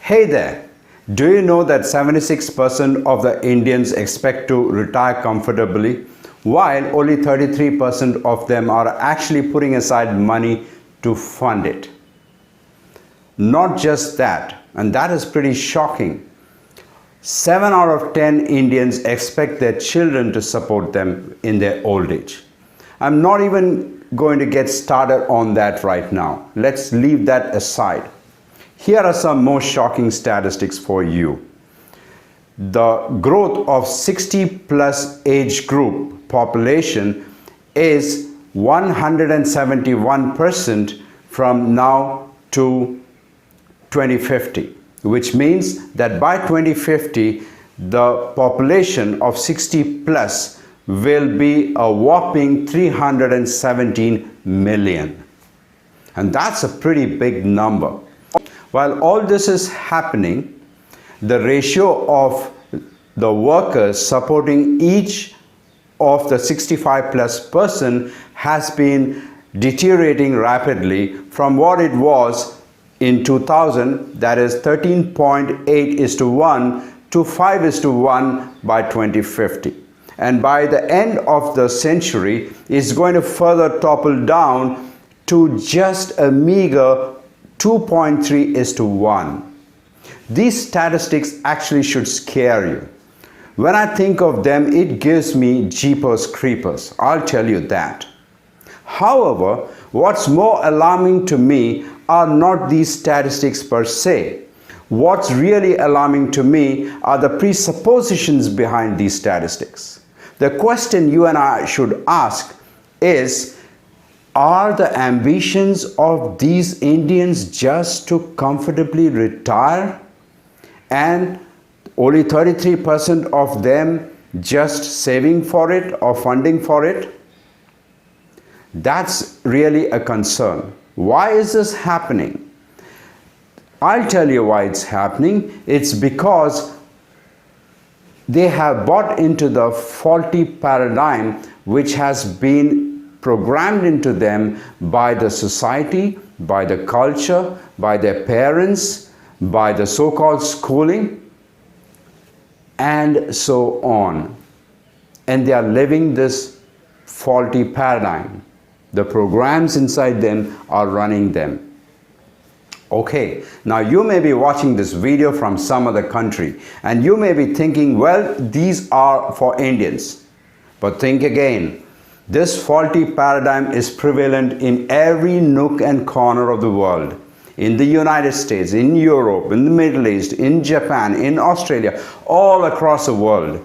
Hey there! Do you know that 76% of the Indians expect to retire comfortably, while only 33% of them are actually putting aside money to fund it? Not just that, and that is pretty shocking. 7 out of 10 Indians expect their children to support them in their old age. I'm not even going to get started on that right now. Let's leave that aside. Here are some more shocking statistics for you. The growth of 60 plus age group population is 171% from now to 2050, which means that by 2050 the population of 60 plus will be a whopping 317 million, and that's a pretty big number. While all this is happening, the ratio of the workers supporting each of the 65 plus person has been deteriorating rapidly from what it was in 2000, that is 13.8:1 to 5:1 by 2050. And by the end of the century, it's going to further topple down to just a meager 2.3:1. These statistics actually should scare you. When I think of them, it gives me jeepers creepers, I'll tell you that. However, what's more alarming to me are not these statistics per se. What's really alarming to me are the presuppositions behind these statistics. The question you and I should ask is, are the ambitions of these Indians just to comfortably retire, and only 33% of them just saving for it or funding for it? That's really a concern. Why is this happening? I'll tell you why it's happening. It's because they have bought into the faulty paradigm which has been programmed into them by the society, by the culture, by their parents, by the so-called schooling, and so on. And they are living this faulty paradigm. The programs inside them are running them. Okay, now you may be watching this video from some other country and you may be thinking, well, these are for Indians. But think again. This faulty paradigm is prevalent in every nook and corner of the world. In the United States, in Europe, in the Middle East, in Japan, in Australia, all across the world.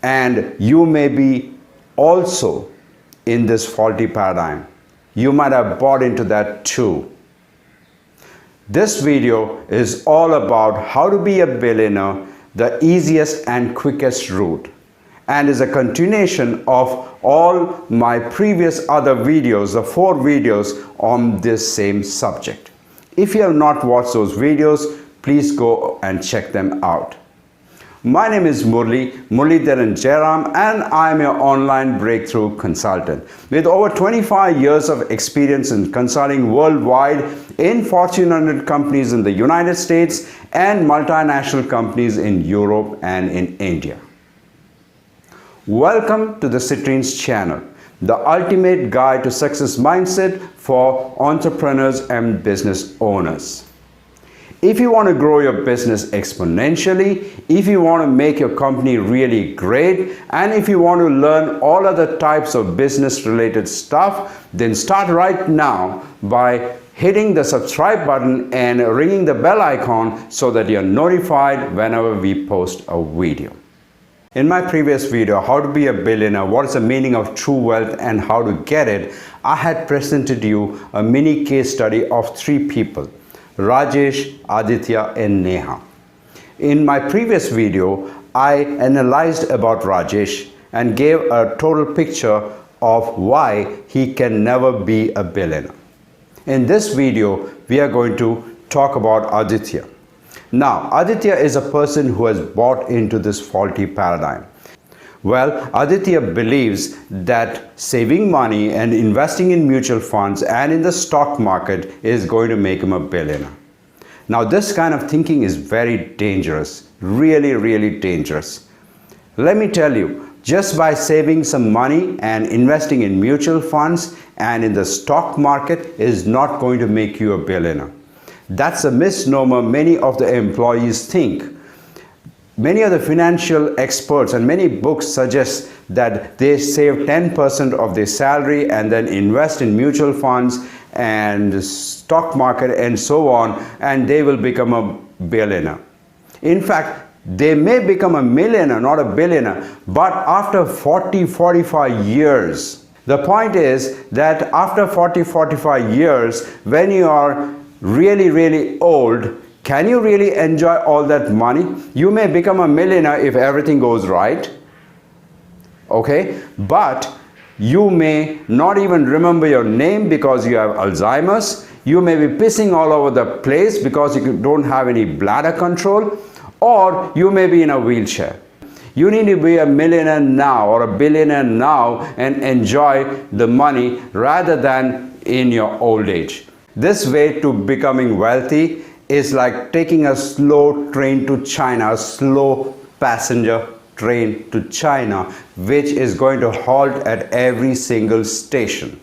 And you may be also in this faulty paradigm. You might have bought into that too. This video is all about how to be a billionaire, the easiest and quickest route, and is a continuation of all my previous other videos, the 4 videos on this same subject. If you have not watched those videos, please go and check them out. My name is Muralidharan Jairam, and I am your online breakthrough consultant. With over 25 years of experience in consulting worldwide in Fortune 100 companies in the United States and multinational companies in Europe and in India. Welcome to the Citrines channel, the ultimate guide to success mindset for entrepreneurs and business owners. If you want to grow your business exponentially, if you want to make your company really great, and if you want to learn all other types of business related stuff, then start right now by hitting the subscribe button and ringing the bell icon so that you're notified whenever we post a video. In my previous video, how to be a billionaire, what is the meaning of true wealth and how to get it, I had presented you a mini case study of 3 people, Rajesh, Aditya and Neha. In my previous video, I analyzed about Rajesh and gave a total picture of why he can never be a billionaire. In this video, we are going to talk about Aditya. Now, Aditya is a person who has bought into this faulty paradigm. Well, Aditya believes that saving money and investing in mutual funds and in the stock market is going to make him a billionaire. Now this kind of thinking is very dangerous, really, really dangerous. Let me tell you, just by saving some money and investing in mutual funds and in the stock market is not going to make you a billionaire. That's a misnomer many of the employees think. Many of the financial experts and many books suggest that they save 10% of their salary and then invest in mutual funds and stock market and so on, and they will become a billionaire. In fact, they may become a millionaire, not a billionaire, but after 40-45 years. The point is that after 40-45 years, when you are really, really old, can you really enjoy all that money? You may become a millionaire if everything goes right, okay? But you may not even remember your name because you have Alzheimer's. You may be pissing all over the place because you don't have any bladder control, or you may be in a wheelchair. You need to be a millionaire now or a billionaire now and enjoy the money rather than in your old age. This way to becoming wealthy is like taking a slow train to China, a slow passenger train to China, which is going to halt at every single station.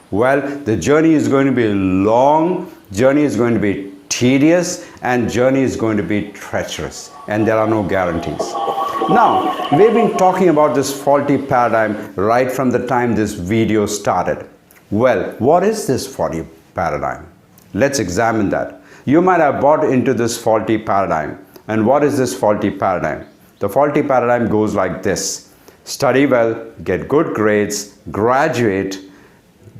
Well, the journey is going to be long, journey is going to be tedious, and journey is going to be treacherous, and there are no guarantees. Now, we've been talking about this faulty paradigm right from the time this video started. Well, what is this faulty paradigm? Let's examine that. You might have bought into this faulty paradigm. And what is this faulty paradigm? The faulty paradigm goes like this: study well, get good grades, graduate,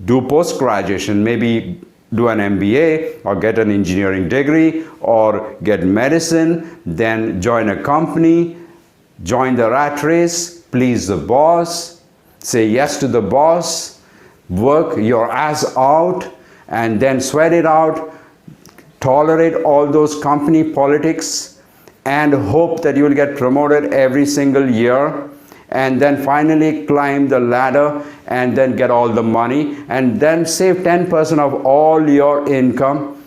do post-graduation, maybe do an MBA or get an engineering degree or get medicine, then join a company, join the rat race, please the boss, say yes to the boss, work your ass out and then sweat it out, tolerate all those company politics and hope that you will get promoted every single year, and then finally climb the ladder and then get all the money and then save 10% of all your income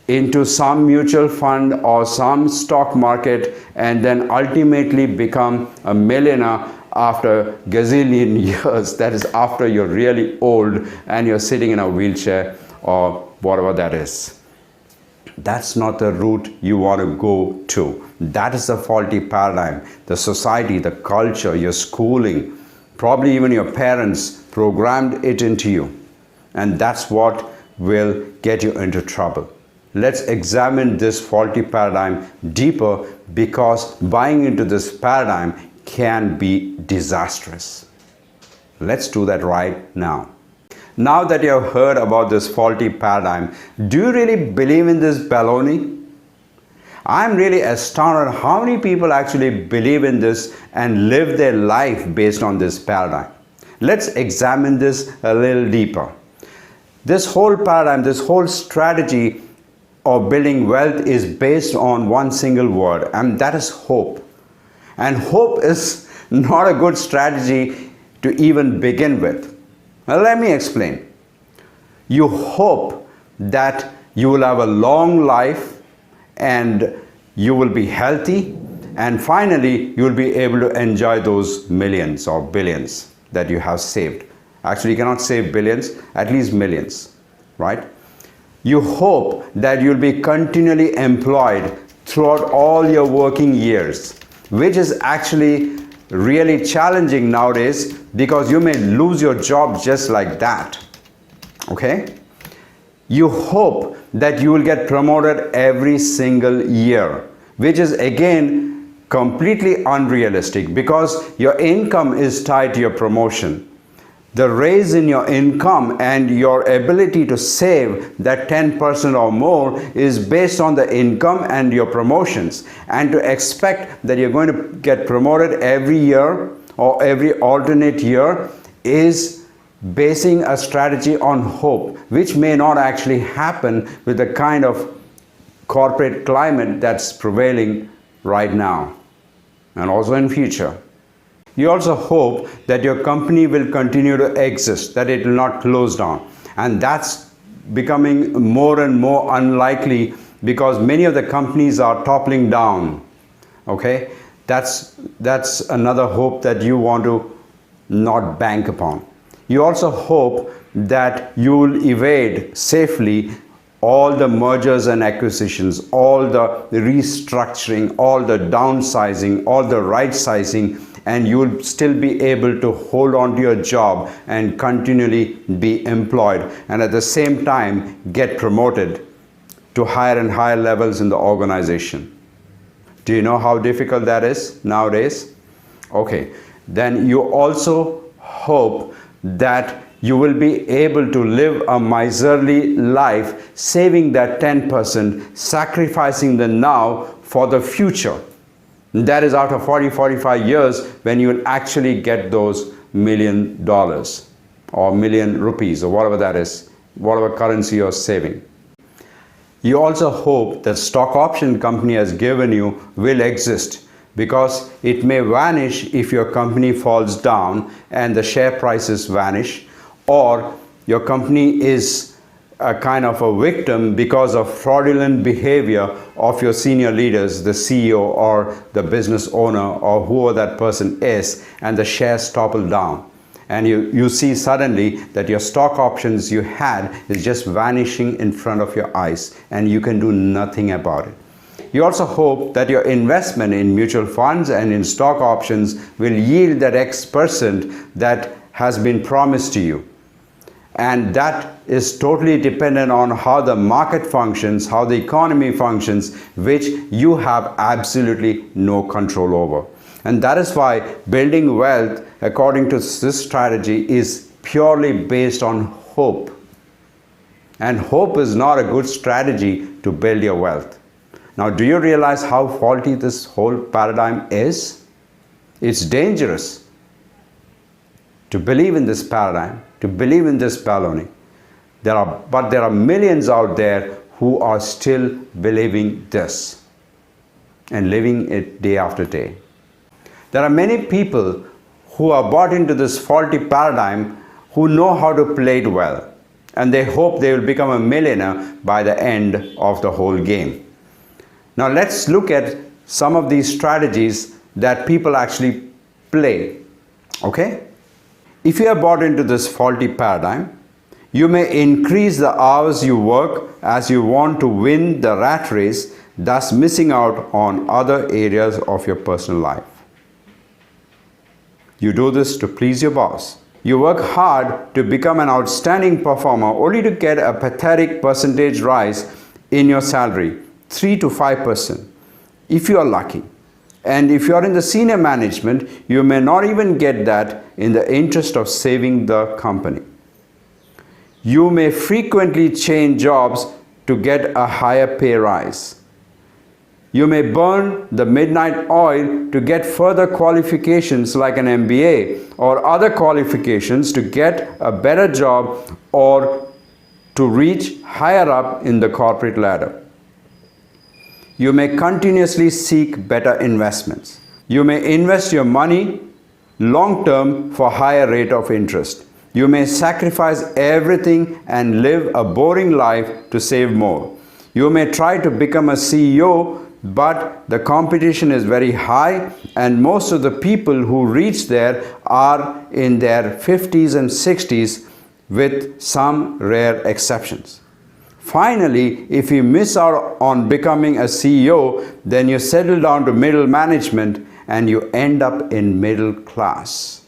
into some mutual fund or some stock market and then ultimately become a millionaire after gazillion years. That is after you're really old and you're sitting in a wheelchair or whatever that is. That's not the route you want to go to. That is the faulty paradigm. The society, the culture, your schooling, probably even your parents programmed it into you. And that's what will get you into trouble. Let's examine this faulty paradigm deeper, because buying into this paradigm can be disastrous. Let's do that right now. Now that you have heard about this faulty paradigm, do you really believe in this baloney? I'm really astounded how many people actually believe in this and live their life based on this paradigm. Let's examine this a little deeper. This whole paradigm, this whole strategy of building wealth is based on one single word, and that is hope. And hope is not a good strategy to even begin with. Well, let me explain. You hope that you will have a long life and you will be healthy, and finally you will be able to enjoy those millions or billions that you have saved. Actually, you cannot save billions, at least millions, right? You hope that you'll be continually employed throughout all your working years, which is actually really challenging nowadays because you may lose your job just like that. Okay? You hope that you will get promoted every single year, which is again completely unrealistic because your income is tied to your promotion. The raise in your income and your ability to save that 10% or more is based on the income and your promotions. And to expect that you're going to get promoted every year or every alternate year is basing a strategy on hope, which may not actually happen with the kind of corporate climate that's prevailing right now and also in future. You also hope that your company will continue to exist, that it will not close down. And that's becoming more and more unlikely because many of the companies are toppling down. Okay, that's another hope that you want to not bank upon. You also hope that you will evade safely all the mergers and acquisitions, all the restructuring, all the downsizing, all the right sizing, and you will still be able to hold on to your job and continually be employed, and at the same time get promoted to higher and higher levels in the organization. Do you know how difficult that is nowadays? Okay, then you also hope that you will be able to live a miserly life, saving that 10%, sacrificing the now for the future. That is after 40-45 years when you will actually get those $1 million or million rupees or whatever that is, whatever currency you're saving. You also hope that stock option company has given you will exist, because it may vanish if your company falls down and the share prices vanish, or your company is a kind of a victim because of fraudulent behavior of your senior leaders, the CEO or the business owner or whoever that person is, and the shares topple down. And you see suddenly that your stock options you had is just vanishing in front of your eyes, and you can do nothing about it. You also hope that your investment in mutual funds and in stock options will yield that X% that has been promised to you. And that is totally dependent on how the market functions, how the economy functions, which you have absolutely no control over. And that is why building wealth, according to this strategy, is purely based on hope. And hope is not a good strategy to build your wealth. Now, do you realize how faulty this whole paradigm is? It's dangerous to believe in this paradigm, to believe in this baloney. But there are millions out there who are still believing this and living it day after day. There are many people who are bought into this faulty paradigm who know how to play it well, and they hope they will become a millionaire by the end of the whole game. Now let's look at some of these strategies that people actually play. Okay? If you are bought into this faulty paradigm, you may increase the hours you work as you want to win the rat race, thus missing out on other areas of your personal life. You do this to please your boss. You work hard to become an outstanding performer only to get a pathetic percentage rise in your salary, 3 to 5%, if you are lucky. And if you are in the senior management, you may not even get that in the interest of saving the company. You may frequently change jobs to get a higher pay rise. You may burn the midnight oil to get further qualifications like an MBA or other qualifications to get a better job or to reach higher up in the corporate ladder. You may continuously seek better investments. You may invest your money long term for higher rate of interest. You may sacrifice everything and live a boring life to save more. You may try to become a CEO, but the competition is very high, and most of the people who reach there are in their 50s and 60s, with some rare exceptions. Finally, if you miss out on becoming a CEO, then you settle down to middle management and you end up in middle class.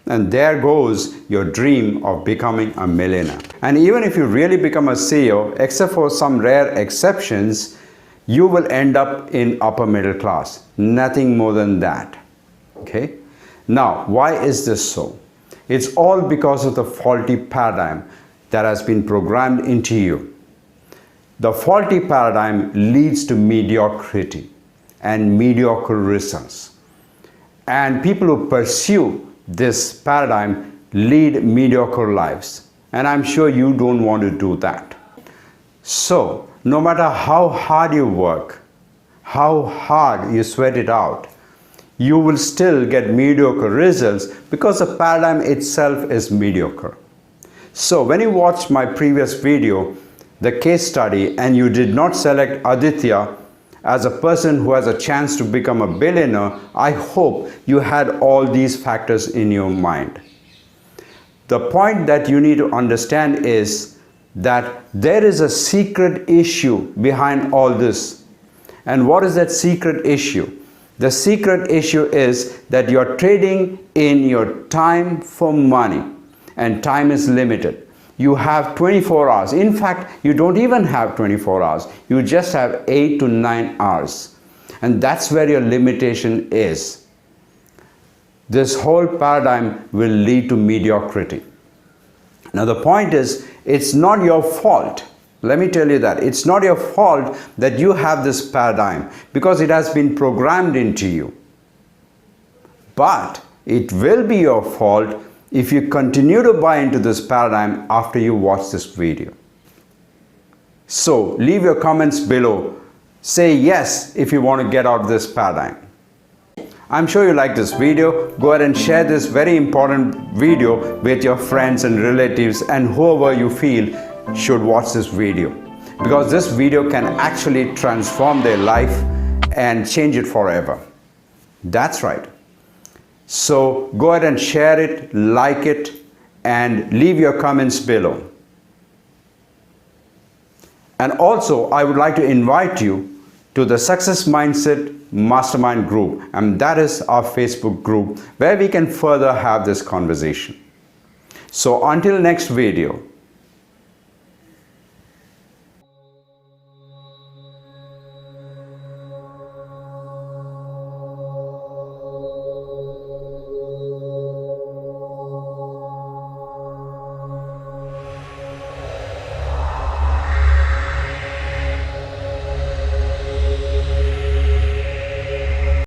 And there goes your dream of becoming a millionaire. And even if you really become a CEO, except for some rare exceptions, you will end up in upper middle class. Nothing more than that. Okay? Now, why is this so? It's all because of the faulty paradigm that has been programmed into you. The faulty paradigm leads to mediocrity and mediocre results. And people who pursue this paradigm lead mediocre lives. And I'm sure you don't want to do that. So, no matter how hard you work, how hard you sweat it out, you will still get mediocre results because the paradigm itself is mediocre. So when you watch my previous video, the case study and you did not select Aditya as a person who has a chance to become a billionaire, I hope you had all these factors in your mind. The point that you need to understand is that there is a secret issue behind all this. And what is that secret issue? The secret issue is that you're trading in your time for money, and time is limited. You have 24 hours. In fact, you don't even have 24 hours. You just have 8 to 9 hours. And that's where your limitation is. This whole paradigm will lead to mediocrity. Now the point is, it's not your fault. Let me tell you that. It's not your fault that you have this paradigm, because it has been programmed into you. But it will be your fault if you continue to buy into this paradigm after you watch this video. So leave your comments below. Say yes if you want to get out of this paradigm. I'm sure you like this video. Go ahead and share this very important video with your friends and relatives and whoever you feel should watch this video, because this video can actually transform their life and change it forever. That's right. So go ahead and share it, like it, and leave your comments below. And also, I would like to invite you to the Success Mindset Mastermind group, and that is our Facebook group where we can further have this conversation. So until next video,